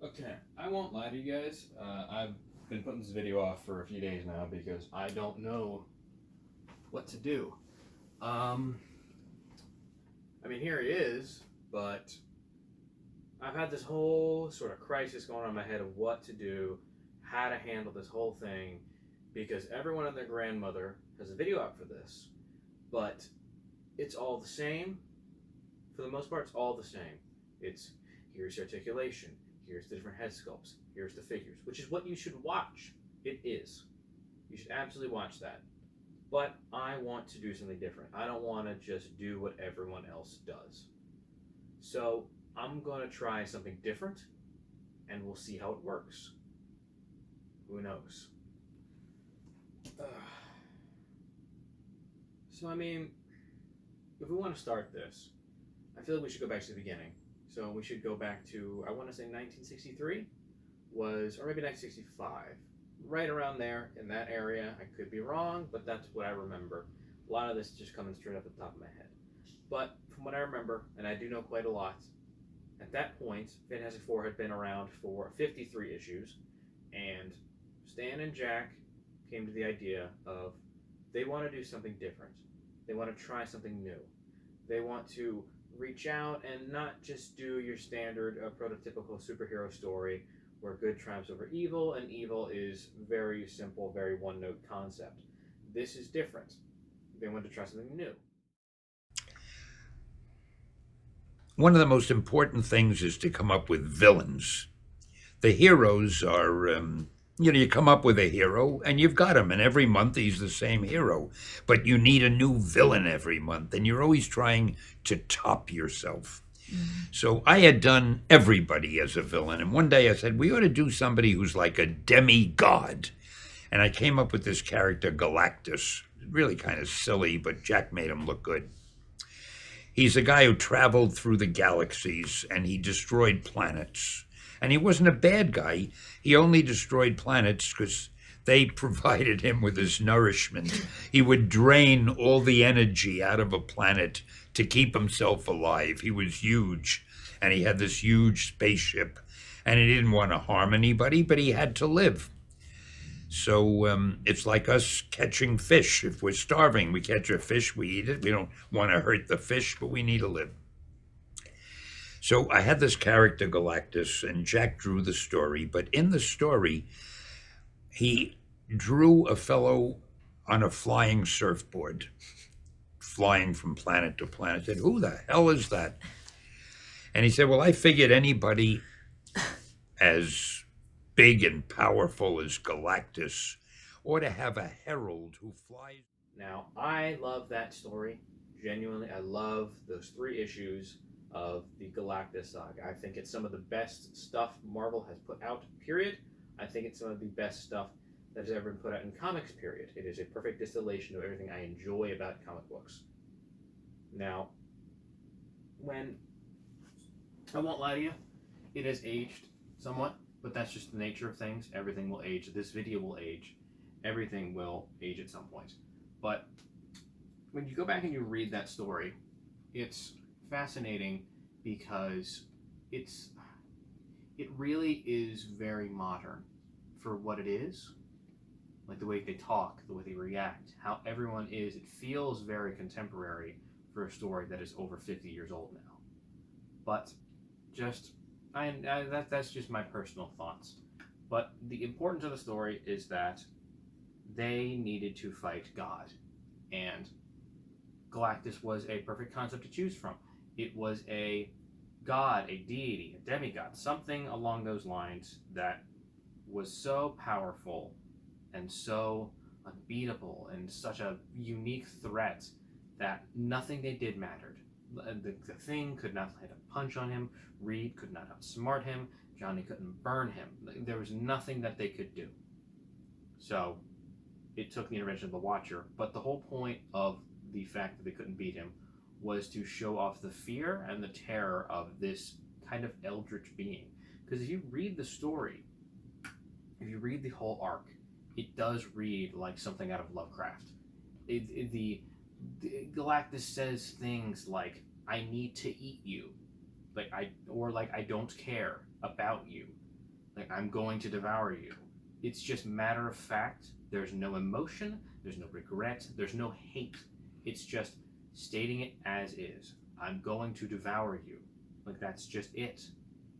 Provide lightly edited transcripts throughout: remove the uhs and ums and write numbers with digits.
Okay, I won't lie to you guys. I've been putting this video off for a few days now because I don't know what to do. Um, I mean, here it is, but I've had this whole sort of crisis going on in my head of what to do, how to handle this whole thing, because everyone and their grandmother has a video out for this, but it's all the same. For the most part, it's all the same. It's here's the articulation, here's the different head sculpts, here's the figures, which is what you should watch. It is. You should absolutely watch that. But I want to do something different. I don't want to just do what everyone else does. So I'm going to try something different and we'll see how it works. Who knows? So, I mean, if we want to start this, I feel like we should go back to the beginning. So we should go back to, I want to say 1963 was, or maybe 1965, right around there in that area. I could be wrong, but that's what I remember. A lot of this just coming straight off the top of my head. But from what I remember, and I do know quite a lot, at that point, Fantastic Four had been around for 53 issues, and Stan and Jack came to the idea of they want to do something different. They want to try something new. They want to reach out and not just do your standard prototypical superhero story where good triumphs over evil and evil is very simple, very one note concept. This is different. They want to try something new. One of the most important things is to come up with villains. The heroes are, you come up with a hero and you've got him, and every month he's the same hero. But you need a new villain every month, and you're always trying to top yourself. So I had done everybody as a villain, and one day I said, we ought to do somebody who's like a demigod. And I came up with this character, Galactus. Really kind of silly, but Jack made him look good. He's a guy who traveled through the galaxies and he destroyed planets. And he wasn't a bad guy. He only destroyed planets because they provided him with his nourishment. He would drain all the energy out of a planet to keep himself alive. He was huge, and he had this huge spaceship, and he didn't want to harm anybody, but he had to live. So it's like us catching fish. If we're starving, we catch a fish, we eat it. We don't want to hurt the fish, but we need to live. So I had this character, Galactus, and Jack drew the story. But in the story, he drew a fellow on a flying surfboard, flying from planet to planet. I said, who the hell is that? And he said, well, I figured anybody as big and powerful as Galactus ought to have a herald who flies. Now, I love that story. Genuinely, I love those 3 issues of the Galactus saga. I think it's some of the best stuff Marvel has put out, period. I think it's some of the best stuff that has ever been put out in comics, period. It is a perfect distillation of everything I enjoy about comic books. Now, when I won't lie to you, it has aged somewhat, but that's just the nature of things. Everything will age. This video will age. Everything will age at some point. But when you go back and you read that story, it's fascinating because it really is very modern for what it is. Like the way they talk, the way they react, how everyone is. It feels very contemporary for a story that is over 50 years old now. But just that's just my personal thoughts. But the importance of the story is that they needed to fight God, and Galactus was a perfect concept to choose from. It was a god, a deity, a demigod, something along those lines that was so powerful and so unbeatable and such a unique threat that nothing they did mattered. The Thing could not hit a punch on him. Reed could not outsmart him. Johnny couldn't burn him. There was nothing that they could do. So it took the intervention of the Watcher. But the whole point of the fact that they couldn't beat him was to show off the fear and the terror of this kind of eldritch being. Because if you read the story, if you read the whole arc, it does read like something out of Lovecraft. The Galactus says things like, "I need to eat you," I don't care about you. Like, I'm going to devour you. It's just matter of fact. There's no emotion, there's no regret, there's no hate. It's just stating it as is. I'm going to devour you. Like, that's just it.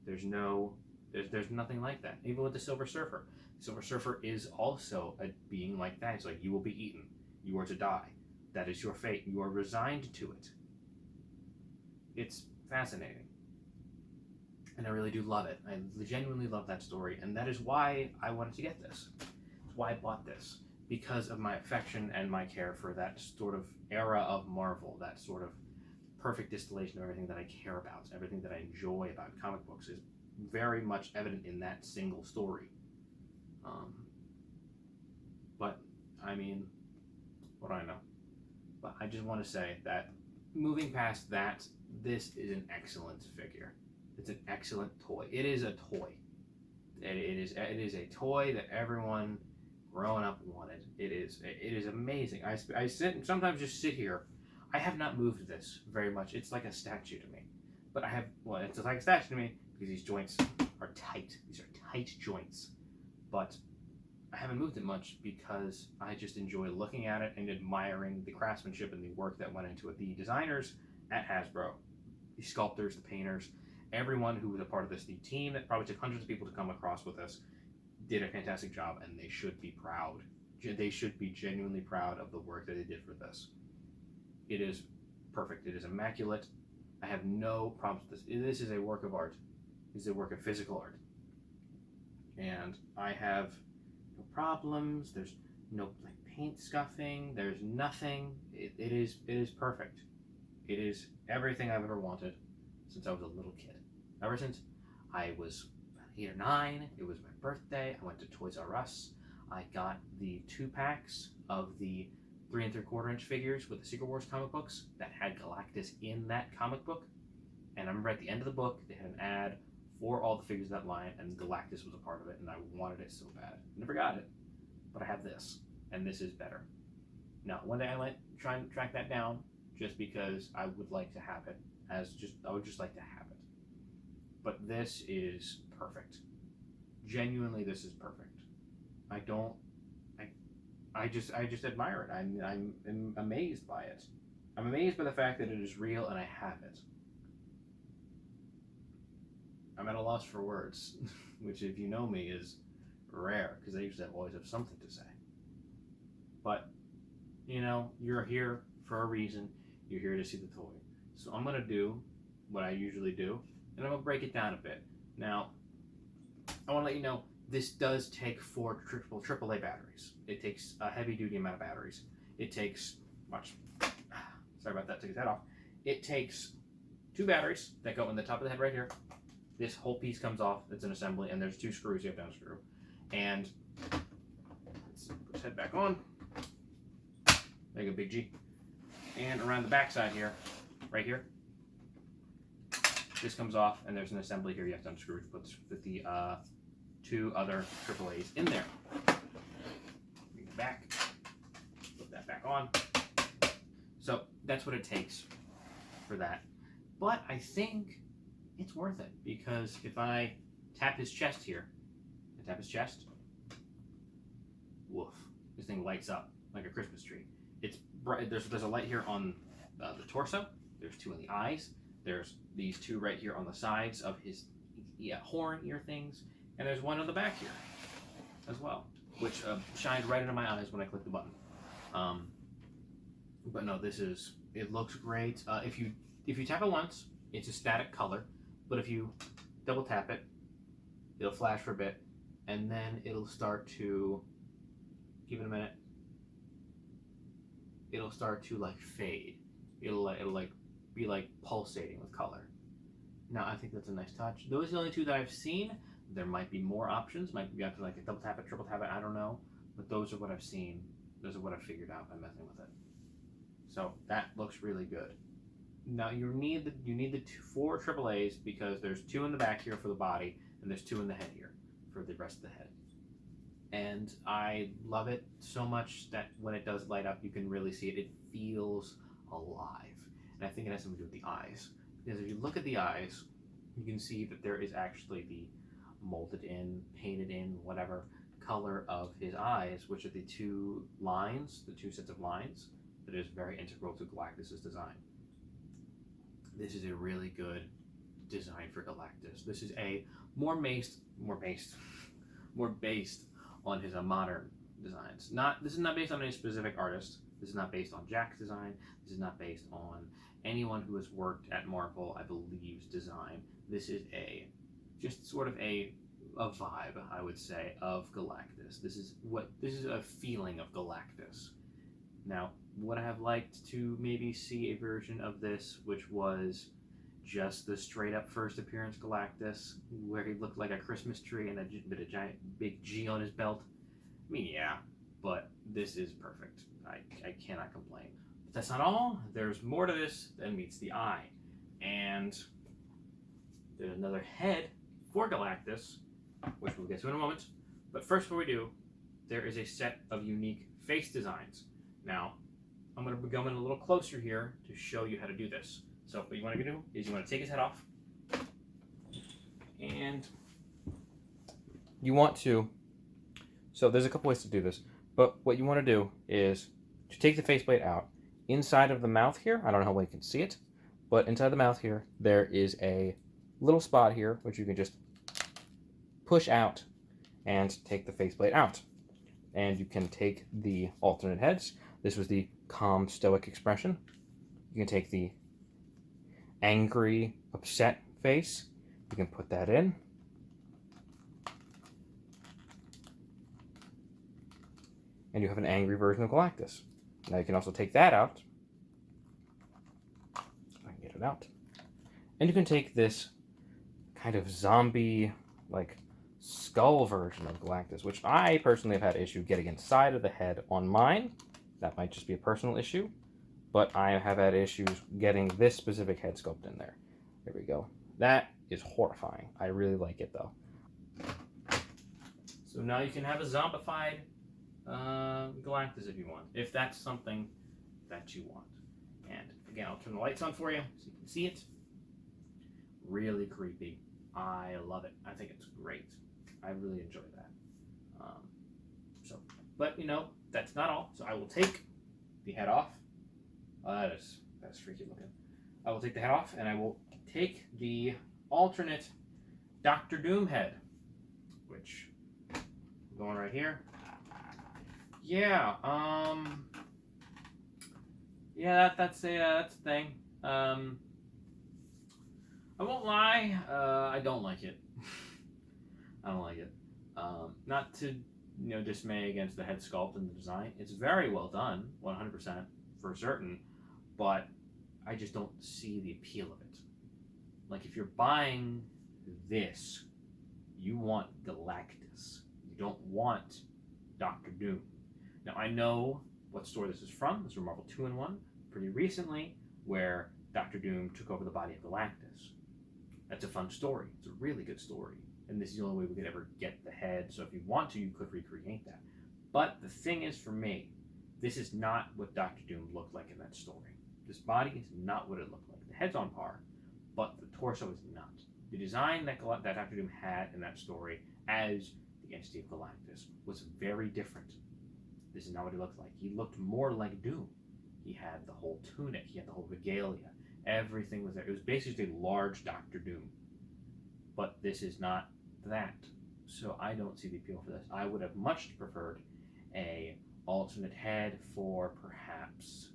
There's nothing like that. Even with the Silver Surfer. The Silver Surfer is also a being like that. It's like, you will be eaten. You are to die. That is your fate. You are resigned to it. It's fascinating. And I really do love it. I genuinely love that story. And that is why I wanted to get this. It's why I bought this. Because of my affection and my care for that sort of era of Marvel. That sort of perfect distillation of everything that I care about. Everything that I enjoy about comic books is very much evident in that single story. But, I mean, what do I know? But I just want to say that moving past that, this is an excellent figure. It's an excellent toy. It is a toy. It is a toy that everyone growing up wanted. It is amazing. I sometimes just sit here. I have not moved this very much. It's like a statue to me. But it's like a statue to me because these joints are tight. These are tight joints. But I haven't moved it much because I just enjoy looking at it and admiring the craftsmanship and the work that went into it. The designers at Hasbro, the sculptors, the painters, everyone who was a part of this, the team that probably took hundreds of people to come across with us, did a fantastic job, and they should be proud. They should be genuinely proud of the work that they did for this. It is perfect. It is immaculate. I have no problems with this. This is a work of art. This is a work of physical art. And I have no problems. There's no like paint scuffing. There's nothing. It is perfect. It is everything I've ever wanted since I was a little kid. Ever since I was 8 or 9, it was my birthday. I went to Toys R Us. I got the 2 packs of the 3 3/4 inch figures with the Secret Wars comic books that had Galactus in that comic book. And I remember at the end of the book, they had an ad for all the figures of that line, and Galactus was a part of it, and I wanted it so bad. I never got it, but I have this, and this is better. Now, one day I might try and track that down, just because I would like to have it, I would just like to have it. But this is perfect. Genuinely, this is perfect. I just admire it. I'm amazed by it. I'm amazed by the fact that it is real and I have it. I'm at a loss for words, which, if you know me, is rare because I usually always have something to say. But, you're here for a reason. You're here to see the toy. So I'm going to do what I usually do, and I'm going to break it down a bit. Now, I want to let you know, this does take 4 AAA batteries. It takes a heavy-duty amount of batteries. It takes, sorry about that, took his head off. It takes 2 batteries that go in the top of the head right here. This whole piece comes off, it's an assembly, and there's 2 screws you have to unscrew. And let's put his head back on. Make a big G. And around the back side here, right here, this comes off, and there's an assembly here you have to unscrew to put the 2 other AAAs in there. Bring it back, put that back on. So that's what it takes for that. But I think it's worth it, because if I tap his chest here, I tap his chest, woof, this thing lights up like a Christmas tree. It's bright. There's a light here on the torso. There's 2 in the eyes. There's these 2 right here on the sides of his horn ear things, and there's 1 on the back here as well, which shined right into my eyes when I clicked the button. But no, it looks great. If you tap it once, it's a static color, but if you double tap it, it'll flash for a bit, and then it'll start to, give it a minute, it'll start to like fade. It'll like be like pulsating with color. Now I think that's a nice touch. Those are the only 2 that I've seen. There might be more options. Might be after like a double tap it, triple tap it. I don't know, but those are what I've seen. Those are what I've figured out by messing with it. So that looks really good. Now you need the 4 AAAs because there's 2 in the back here for the body, and there's 2 in the head here for the rest of the head. And I love it so much that when it does light up, you can really see it. It feels alive. And I think it has something to do with the eyes. Because if you look at the eyes, you can see that there is actually the molded in, painted in, whatever color of his eyes, which are the two sets of lines that is very integral to Galactus's design. This is a really good design for Galactus. This is a more based on his modern designs. This is not based on any specific artist. This is not based on Jack's design. This is not based on anyone who has worked at Marvel, I believe's design. This is just sort of a vibe, I would say, of Galactus. This is a feeling of Galactus. Now, would I have liked to maybe see a version of this which was just the straight up first appearance Galactus, where he looked like a Christmas tree and a giant big G on his belt? I mean, yeah, but this is perfect. I cannot complain. But that's not all. There's more to this than meets the eye. And there's another head for Galactus, which we'll get to in a moment. But first, before we do, there is a set of unique face designs. Now, I'm going to be going a little closer here to show you how to do this. So what you want to do is you want to take his head off. And you want to... So there's a couple ways to do this. But what you want to do is to take the faceplate out. Inside of the mouth here, I don't know how well you can see it, but inside the mouth here, there is a little spot here, which you can just push out and take the faceplate out. And you can take the alternate heads. This was the calm, stoic expression. You can take the angry, upset face. You can put that in. And you have an angry version of Galactus. Now you can also take that out. If I can get it out. And you can take this kind of zombie, like, skull version of Galactus, which I personally have had issue getting inside of the head on mine. That might just be a personal issue. But I have had issues getting this specific head sculpt in there. There we go. That is horrifying. I really like it, though. So now you can have a zombified Galactus if you want, if that's something that you want. And again, I'll turn the lights on for you so you can see it. Really creepy. I love it. I think it's great. I really enjoy that. But you know, that's not all. So I will take the head off. That's freaky looking. I will take the head off, and I will take the alternate Doctor Doom head, which going right here. Yeah, that's a thing. I won't lie, I don't like it. I don't like it. Not to, dismay against the head sculpt and the design. It's very well done, 100% for certain, but I just don't see the appeal of it. Like, if you're buying this, you want Galactus. You don't want Doctor Doom. Now, I know what store this is from. This is from Marvel 2-in-1, pretty recently, where Doctor Doom took over the body of Galactus. That's a fun story. It's a really good story. And this is the only way we could ever get the head, so if you want to, you could recreate that. But the thing is, for me, this is not what Doctor Doom looked like in that story. This body is not what it looked like. The head's on par, but the torso is not. The design that Doctor Doom had in that story as the entity of Galactus was very different. This is not what he looked like. He looked more like Doom. He had the whole tunic. He had the whole regalia. Everything was there. It was basically a large Doctor Doom. But this is not that. So I don't see the appeal for this. I would have much preferred a alternate head for perhaps,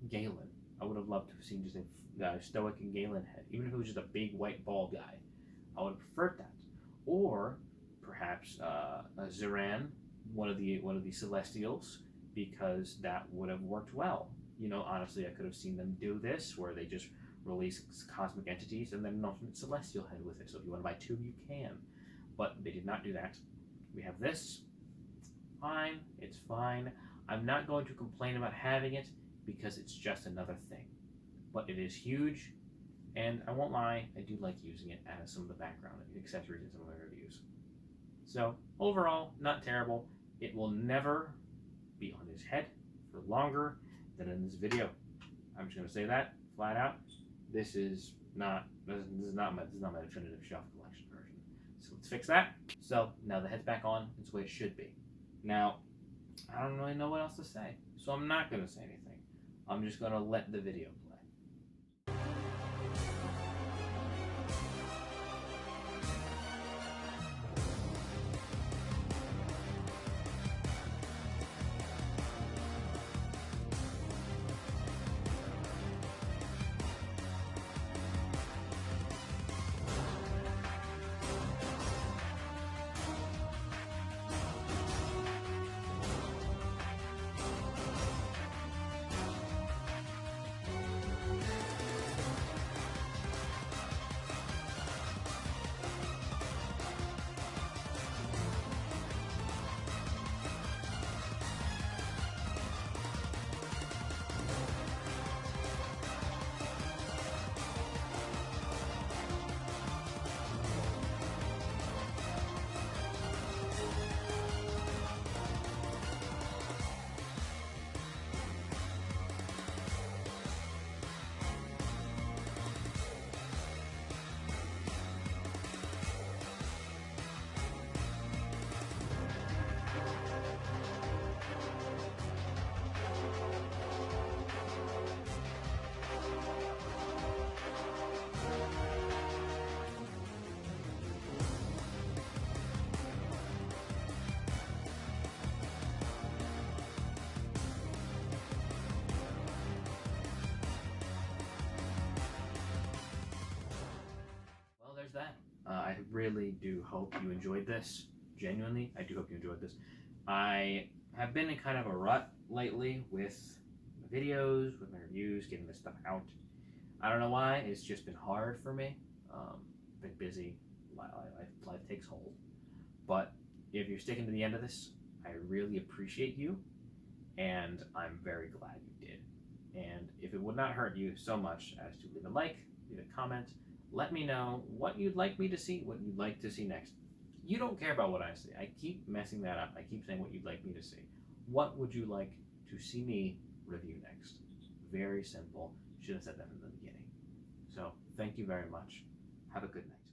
Galen. I would have loved to have seen just a stoic and Galen head. Even if it was just a big white bald guy. I would have preferred that. Or perhaps a Ziran, one of the Celestials, because that would have worked well. Honestly, I could have seen them do this, where they just release cosmic entities and then an alternate Celestial head with it. So if you want to buy two, you can. But they did not do that. We have this. Fine. It's fine. I'm not going to complain about having it because it's just another thing. But it is huge, and I won't lie, I do like using it as some of the background accessories in some of my reviews. So, overall, not terrible. It will never be on his head for longer than in this video. I'm just going to say that flat out. This is This is not my definitive shelf collection version. So let's fix that. So now the head's back on. It's the way it should be. Now, I don't really know what else to say, so I'm not gonna say anything. I'm just gonna let the video play. There's that. I really do hope you enjoyed this. Genuinely, I do hope you enjoyed this. I have been in kind of a rut lately with my videos, with my reviews, getting this stuff out. I don't know why. It's just been hard for me. Been busy. Life takes hold. But if you're sticking to the end of this, I really appreciate you, and I'm very glad you did. And if it would not hurt you so much as to leave a like, leave a comment, let me know what you'd like me to see, what you'd like to see next. You don't care about what I say. I keep messing that up. I keep saying what you'd like me to see. What would you like to see me review next? Very simple. Should have said that from the beginning. So, thank you very much. Have a good night.